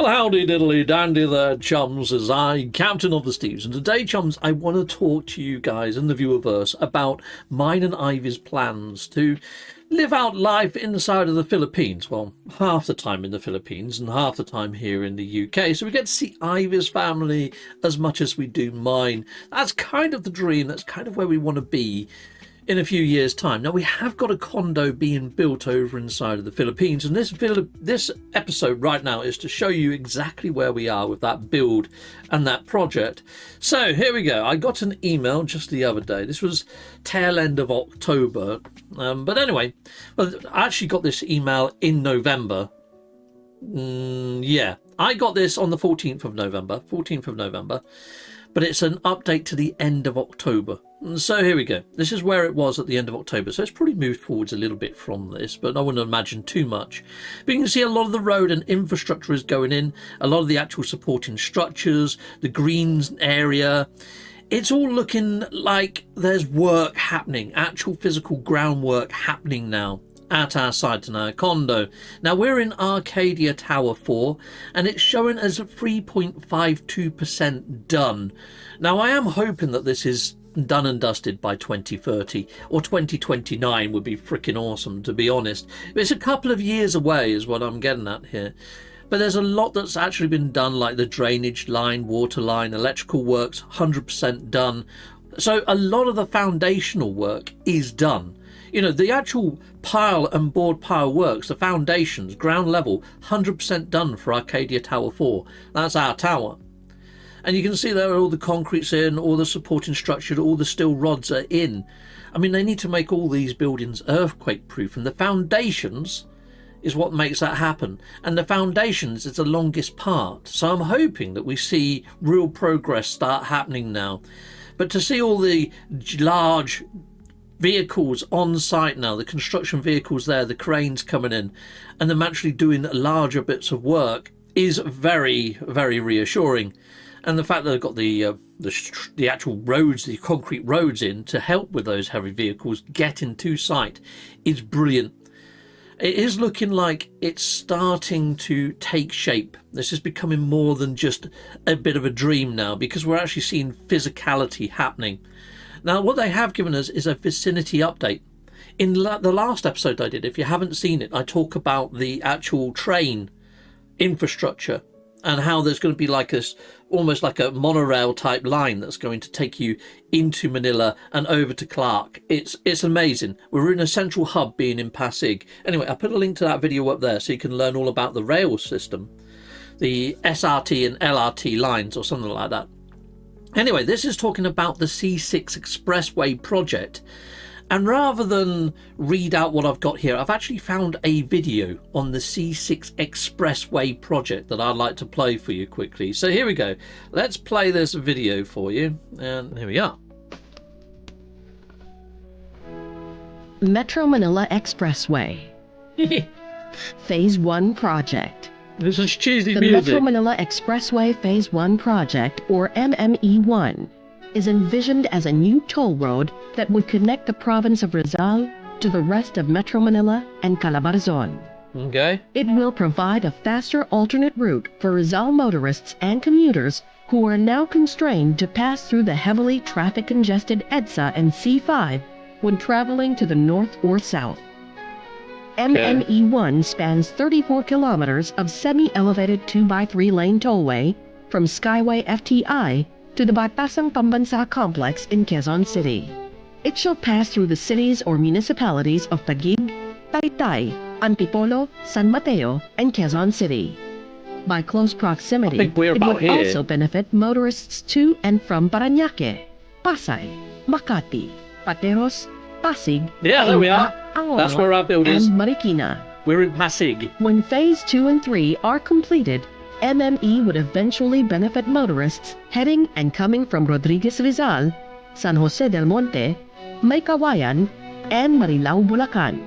Well, howdy diddly dandy there, chums, as I, Captain of the Steves, and today, chums, I want to talk to you guys in the viewerverse about mine and Ivy's plans to live out life inside of the Philippines. Well, half the time in the Philippines and half the time here in the UK, so we get to see Ivy's family as much as we do mine. That's kind of the dream, that's kind of where we want to be in a few years' time. Now, we have got a condo being built over inside of the Philippines, and this episode right now is to show you exactly where we are with that build and that project. So here we go. I got an email just the other day. This was tail end of October, but anyway, well, I actually got this email in November. Yeah, I got this on the 14th of November, but it's an update to the end of October. So here we go. This is where it was at the end of October. So it's probably moved forwards a little bit from this, but I wouldn't imagine too much. But you can see a lot of the road and infrastructure is going in, a lot of the actual supporting structures, the greens area. It's all looking like there's work happening, actual physical groundwork happening now at our site in our condo. Now we're in Arcadia Tower 4 and it's showing as 3.52% done. Now I am hoping that this is done and dusted by 2030 or 2029 would be freaking awesome, to be honest. It's a couple of years away is what I'm getting at here. But there's a lot that's actually been done, like the drainage line, water line, electrical works, 100% done. So a lot of the foundational work is done. You know, the actual pile and board pile works, the foundations, ground level, 100% done for Arcadia Tower 4. That's our tower. And you can see there all the concrete's in, all the supporting structure, all the steel rods are in. I mean, they need to make all these buildings earthquake proof, and the foundations is what makes that happen. And the foundations is the longest part. So I'm hoping that we see real progress start happening now. But to see all the large vehicles on site now, the construction vehicles there, the cranes coming in, and them actually doing larger bits of work is very, very reassuring. And the fact that they've got the actual roads, the concrete roads in to help with those heavy vehicles getting to site is brilliant. It is looking like it's starting to take shape. This is becoming more than just a bit of a dream now, because we're actually seeing physicality happening. Now, what they have given us is a vicinity update. In the last episode I did, if you haven't seen it, I talk about the actual train infrastructure and how there's going to be like this, almost like a monorail type line that's going to take you into Manila and over to Clark. It's amazing. We're in a central hub being in Pasig. Anyway, I put a link to that video up there so you can learn all about the rail system, the SRT and LRT lines or something like that. Anyway, this is talking about the C6 Expressway project. And rather than read out what I've got here, I've actually found a video on the C6 Expressway project that I'd like to play for you quickly. So here we go. Let's play this video for you. And here we are. Metro Manila Expressway. Phase 1 project. This is cheesy The music. Metro Manila Expressway Phase 1 project, or MME1, is envisioned as a new toll road that would connect the province of Rizal to the rest of Metro Manila and Calabarzon. Okay. It will provide a faster alternate route for Rizal motorists and commuters who are now constrained to pass through the heavily traffic-congested EDSA and C5 when traveling to the north or south. MME1 spans 34 kilometers of semi-elevated 2x3 lane tollway from Skyway FTI to the Batasang Pambansa complex in Quezon City. It shall pass through the cities or municipalities of Taguig, Taytay, Antipolo, San Mateo, and Quezon City. By close proximity, it will also benefit motorists to and from Parañaque, Pasay, Makati, Pateros, Pasig, Yeah, there we are. That's where our build is. And Marikina. We're in Pasig. When Phase 2 and 3 are completed, MME would eventually benefit motorists heading and coming from Rodriguez Rizal, San Jose del Monte, Maykawayan, and Marilao, Bulacan,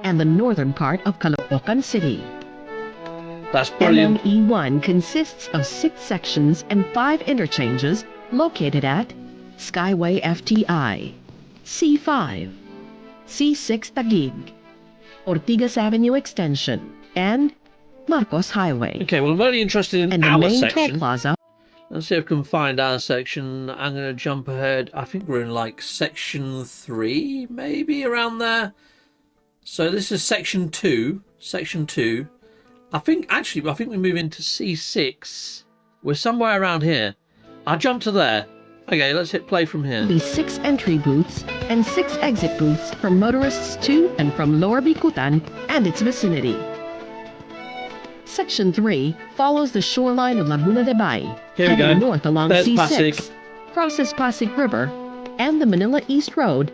and the northern part of Caloocan City. That's brilliant. MME1 consists of 6 sections and 5 interchanges located at Skyway FTI, C5, C6 Taguig, Ortigas Avenue Extension, and Marcos Highway. Okay, well, I'm very interested in And the our main section. toll plaza. Let's see if I can find our section. I'm going to jump ahead. I think we're in like section 3, maybe around there. So this is section 2. Section 2. I think we move into C6. We're somewhere around here. I'll jump to there. Okay, let's hit play from here. Be 6 entry booths and 6 exit booths for motorists to and from Lower Bicutan and its vicinity. Section 3 follows the shoreline of Laguna de Bay, Here we heading go. north along There's C6, Pasig. crosses Pasig River and the Manila East Road,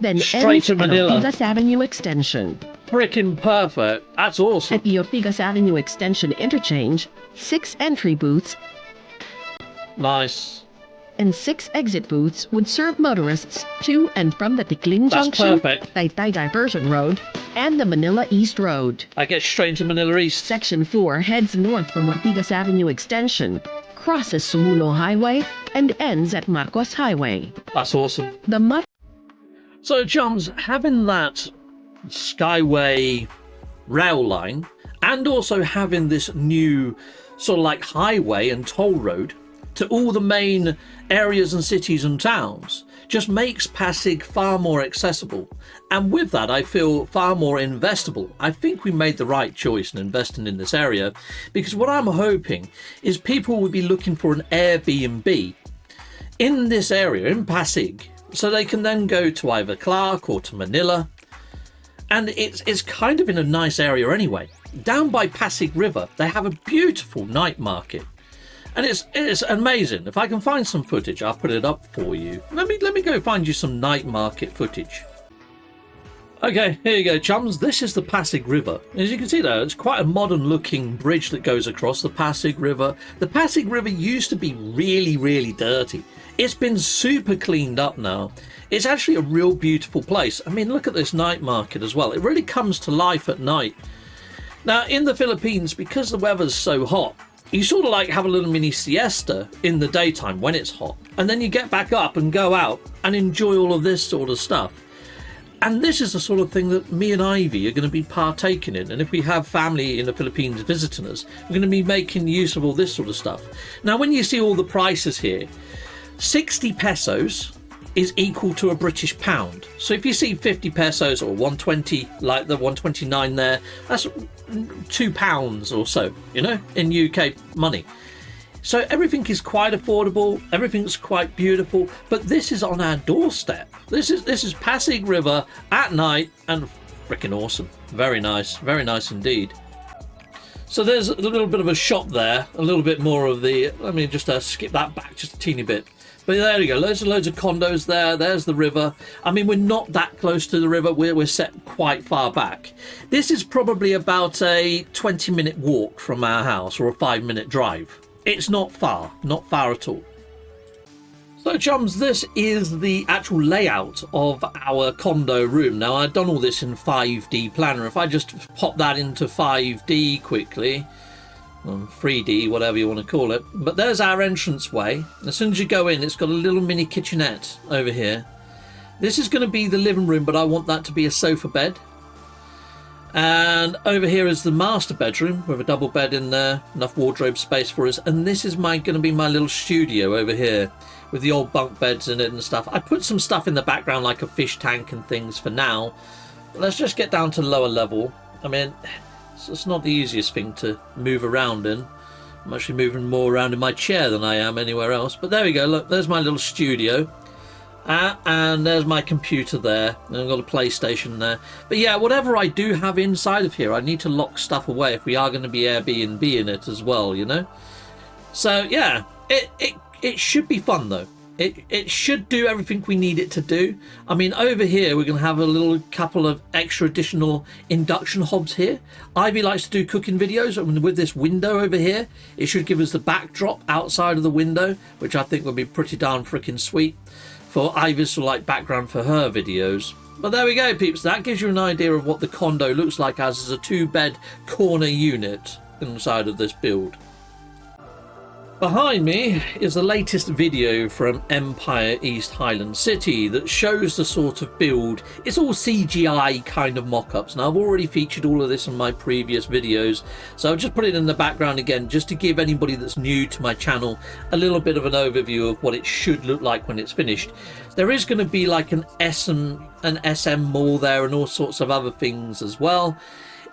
then Straight ends to at Manila. Ortigas Avenue Extension. Freaking perfect. That's awesome. At the Ortigas Avenue Extension interchange, 6 entry booths Nice. and 6 exit booths would serve motorists to and from the Tikling That's Junction, perfect. Taytay Diversion Road, and the Manila East Road. I get straight into Manila East. Section 4 heads north from Ortigas Avenue Extension, crosses Sumulo Highway, and ends at Marcos Highway. That's awesome. The So, chums, having that Skyway rail line and also having this new sort of like highway and toll road to all the main areas and cities and towns just makes Pasig far more accessible, and with that I feel far more investable. I think we made the right choice in investing in this area, because what I'm hoping is people will be looking for an Airbnb in this area in Pasig, so they can then go to either Clark or to Manila, and it's kind of in a nice area anyway. Down by Pasig River they have a beautiful night market. And it's amazing. If I can find some footage, I'll put it up for you. Let me go find you some night market footage. Okay, here you go, chums. This is the Pasig River. As you can see there, it's quite a modern looking bridge that goes across the Pasig River. The Pasig River used to be really, really dirty. It's been super cleaned up now. It's actually a real beautiful place. I mean, look at this night market as well. It really comes to life at night. Now, in the Philippines, because the weather's so hot, you sort of like have a little mini siesta in the daytime when it's hot, and then you get back up and go out and enjoy all of this sort of stuff. And this is the sort of thing that me and Ivy are going to be partaking in, and if we have family in the Philippines visiting us, we're going to be making use of all this sort of stuff. Now, when you see all the prices here, 60 pesos is equal to a British pound. So if you see 50 pesos or 120, like the 129 there, that's £2 or so, you know, in UK money. So everything is quite affordable, everything's quite beautiful, but this is on our doorstep. This is Pasig River at night, and freaking awesome. Very nice indeed. So there's a little bit of a shop there, a little bit more of the, let me just skip that back just a teeny bit. But there you go, loads of condos there. There's the river. I mean, we're not that close to the river. We're set quite far back. This is probably about a 20-minute walk from our house, or a 5-minute drive. It's not far at all. So, chums, this is the actual layout of our condo room. Now, I've done all this in 5D Planner. If I just pop that into 5D quickly, 3D, whatever you want to call it. But there's our entranceway. As soon as you go in, it's got a little mini kitchenette over here. This is going to be the living room, but I want that to be a sofa bed. And over here is the master bedroom with a double bed in there, enough wardrobe space for us. And this is going to be my little studio over here with the old bunk beds in it and stuff. I put some stuff in the background like a fish tank and things for now. But let's just get down to lower level. I mean, it's not the easiest thing to move around in. I'm actually moving more around in my chair than I am anywhere else. But there we go. Look, there's my little studio. And there's my computer there. And I've got a PlayStation there. But yeah, whatever I do have inside of here, I need to lock stuff away if we are going to be Airbnb in it as well, you know? So yeah, it should be fun though. It should do everything we need it to do. I mean, over here we're going to have a little couple of extra additional induction hobs here. Ivy likes to do cooking videos, and with this window over here, it should give us the backdrop outside of the window, which I think would be pretty darn freaking sweet for Ivy's sort of like background for her videos. But there we go, peeps. That gives you an idea of what the condo looks like as a 2-bed corner unit inside of this build. Behind me is the latest video from Empire East Highlands City that shows the sort of build. It's all CGI kind of mock-ups. Now, I've already featured all of this in my previous videos, so I'll just put it in the background again just to give anybody that's new to my channel a little bit of an overview of what it should look like when it's finished. There is going to be like an SM mall there and all sorts of other things as well.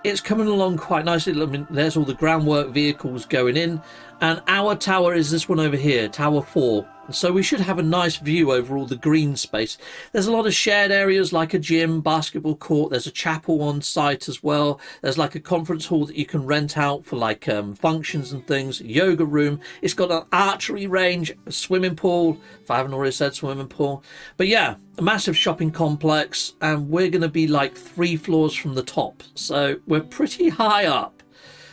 It's coming along quite nicely. I mean, there's all the groundwork vehicles going in, and our tower is this one over here, Tower 4. So we should have a nice view over all the green space. There's a lot of shared areas like a gym, basketball court. There's a chapel on site as well. There's like a conference hall that you can rent out for like functions and things. Yoga room. It's got an archery range, a swimming pool. If I haven't already said swimming pool. But yeah, a massive shopping complex. And we're going to be like 3 floors from the top. So we're pretty high up.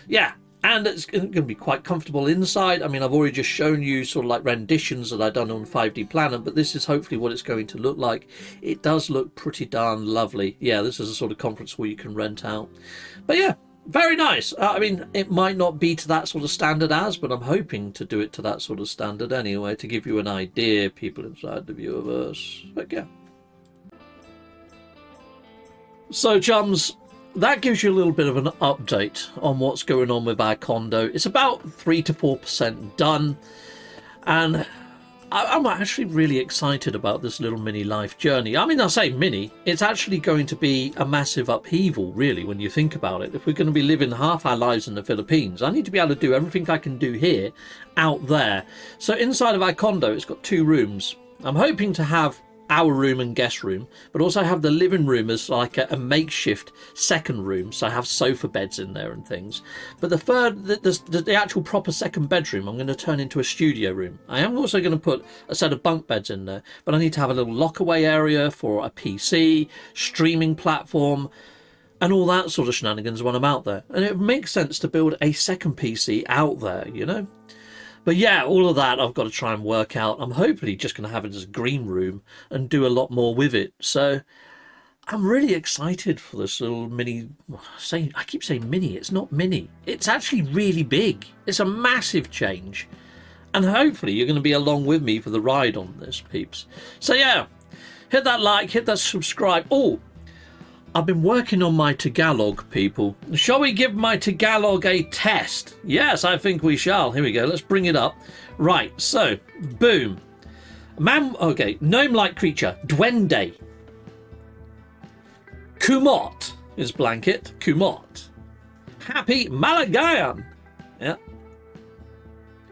Yeah. And it's going to be quite comfortable inside. I mean, I've already just shown you sort of like renditions that I've done on 5D Planet, but this is hopefully what it's going to look like. It does look pretty darn lovely. Yeah, this is a sort of conference hall you can rent out. But yeah, very nice. I mean, it might not be to that sort of standard as, but I'm hoping to do it to that sort of standard anyway, to give you an idea, people inside the viewerverse. But yeah. So, chums, that gives you a little bit of an update on what's going on with our condo. It's about 3 to 4% done, and I'm actually really excited about this little mini life journey. I mean, I say mini, it's actually going to be a massive upheaval, really, when you think about it. If we're going to be living half our lives in the Philippines, I need to be able to do everything I can do here out there. So inside of our condo, it's got 2 rooms. I'm hoping to have our room and guest room, but also have the living room as like a makeshift second room, so I have sofa beds in there and things. But the actual proper second bedroom I'm going to turn into a studio room. I am also going to put a set of bunk beds in there, but I need to have a little lockaway area for a PC, streaming platform, and all that sort of shenanigans when I'm out there. And it makes sense to build a second PC out there, you know. But yeah, all of that I've got to try and work out. I'm hopefully just going to have it as a green room and do a lot more with it. So I'm really excited for this little mini. I keep saying mini. It's not mini. It's actually really big. It's a massive change. And hopefully you're going to be along with me for the ride on this, peeps. So yeah, hit that like, hit that subscribe. Oh, I've been working on my Tagalog, people. Shall we give my Tagalog a test? Yes, I think we shall. Here we go. Let's bring it up. Right, so, boom. Gnome-like creature. Duende. Kumot is blanket. Kumot. Happy Malagayan. Yeah.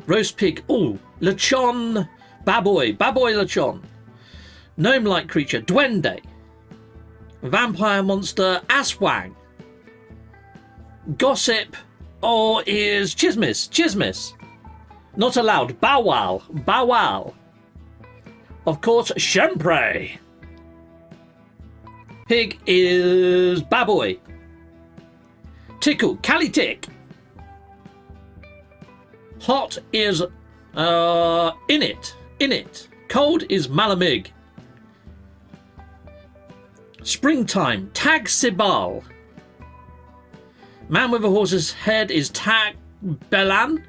Roast pig. Oh, lechon. Baboy. Baboy lechon. Gnome-like creature. Duende. Vampire monster Aswang. Gossip or is Chismis. Not allowed. Bawal. Of course, Shempre. Pig is Baboy. Tickle, Calitic. Hot is Init. Cold is Malamig. Springtime, Tag Sibal. Man with a horse's head is Tag Belan.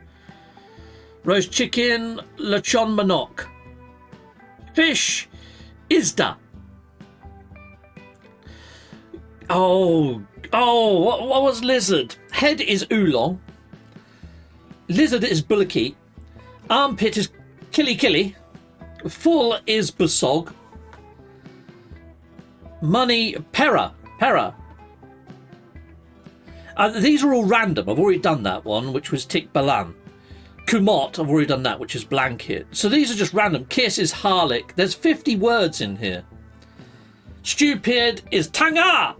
Roast chicken, Lechon Manok. Fish, Isda. Oh, what was lizard? Head is Oolong. Lizard is Bullocky. Armpit is Killy. Full is Basog. Money, Pera. These are all random. I've already done that one, which was Tik Balan. Kumot, I've already done that, which is Blanket. So these are just random. Kiss is Harlick. There's 50 words in here. Stupid is Tanga.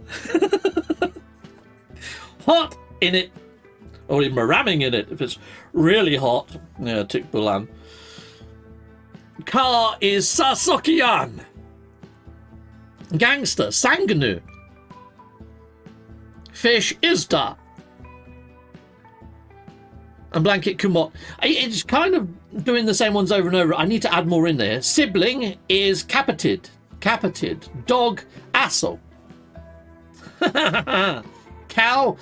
Hot in it. Or Maramming in it, if it's really hot. Yeah, Tik Balan. Car is Sasokian. Gangster, Sanganu. Fish, Isda. And Blanket, Kumot. It's kind of doing the same ones over and over. I need to add more in there. Sibling is Capited. Dog, Assel. Cow,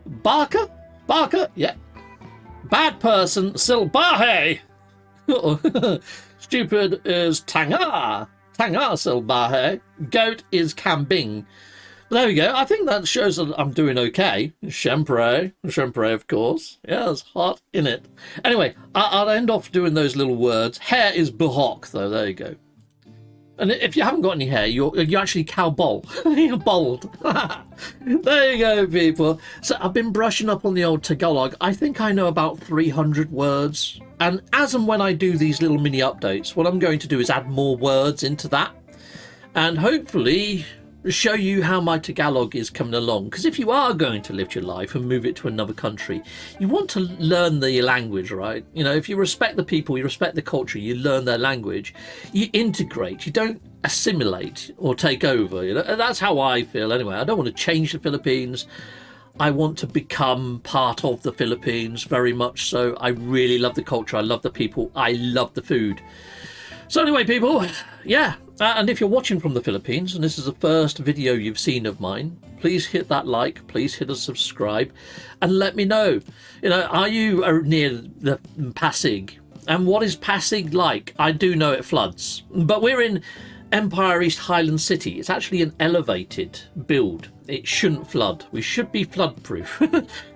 Barker, yeah. Bad person, Silbahe. Stupid is Tanga. Tanga Silbahe. Goat is Kambing. There we go. I think that shows that I'm doing okay. Shempre, of course. Yeah, it's hot in it. Anyway, I'll end off doing those little words. Hair is Buhok, though. There you go. And if you haven't got any hair, you're actually cowbol. You're bald. There you go, people. So I've been brushing up on the old Tagalog. I think I know about 300 words. And as and when I do these little mini updates, what I'm going to do is add more words into that. And hopefully show you how my Tagalog is coming along, because if you are going to live your life and move it to another country, you want to learn the language, right? You know, if you respect the people, you respect the culture, you learn their language, you integrate, you don't assimilate or take over. You know, and that's how I feel anyway. I don't want to change the Philippines. I want to become part of the Philippines, very much so. I really love the culture, I love the people, I love the food. So anyway, people, yeah, and if you're watching from the Philippines and this is the first video you've seen of mine, please hit that like, please hit a subscribe, and let me know, you know, are you near the Pasig? And what is Pasig like? I do know it floods, but we're in Empire East Highlands City. It's actually an elevated build. It shouldn't flood. We should be flood proof.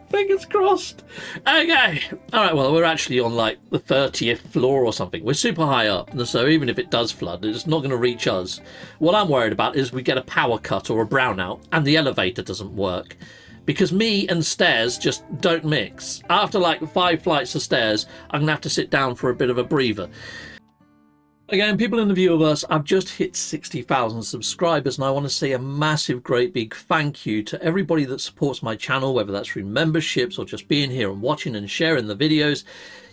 Fingers crossed. Okay. All right, well, we're actually on like the 30th floor or something. We're super high up, so even if it does flood, it's not going to reach us. What I'm worried about is we get a power cut or a brownout and the elevator doesn't work, because me and stairs just don't mix. After like 5 flights of stairs, I'm going to have to sit down for a bit of a breather. Again, people in the viewerverse, I've just hit 60,000 subscribers, and I want to say a massive, great big thank you to everybody that supports my channel, whether that's through memberships or just being here and watching and sharing the videos.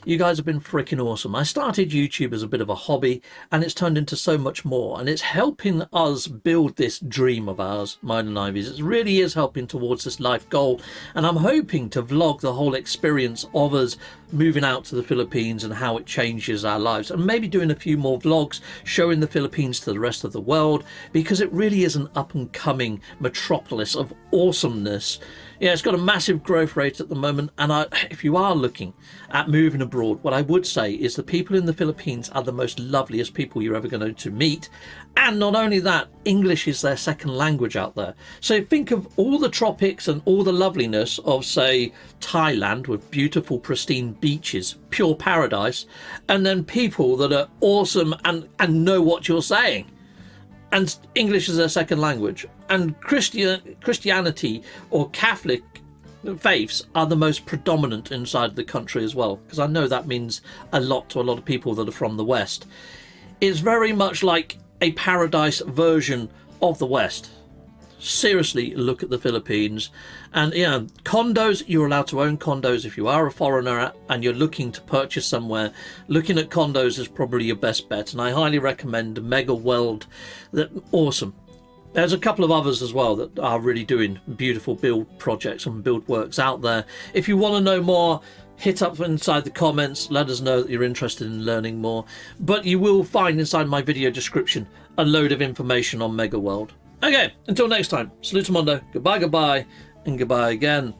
You guys have been freaking awesome. I started YouTube as a bit of a hobby, and it's turned into so much more, and it's helping us build this dream of ours, mine and Ivy's. It really is helping towards this life goal, and I'm hoping to vlog the whole experience of us moving out to the Philippines and how it changes our lives, and maybe doing a few more vlogs showing the Philippines to the rest of the world, because it really is an up-and-coming metropolis of awesomeness. Yeah, it's got a massive growth rate at the moment, and if you are looking at moving abroad, what I would say is the people in the Philippines are the most loveliest people you're ever going to meet. And not only that, English is their second language out there. So think of all the tropics and all the loveliness of, say, Thailand with beautiful, pristine beaches, pure paradise, and then people that are awesome and know what you're saying. And English is their second language. And Christianity or Catholic faiths are the most predominant inside the country as well, because I know that means a lot to a lot of people that are from the West. It's very much like a paradise version of the West. Seriously, look at the Philippines. And yeah, condos, you're allowed to own condos if you are a foreigner and you're looking to purchase somewhere. Looking at condos is probably your best bet, and I highly recommend megaworld. That awesome. There's a couple of others as well that are really doing beautiful build projects and build works out there. If you want to know more, hit up inside the comments, let us know that you're interested in learning more. But you will find inside my video description a load of information on megaworld. Okay, until next time, salutamondo, goodbye, and goodbye again.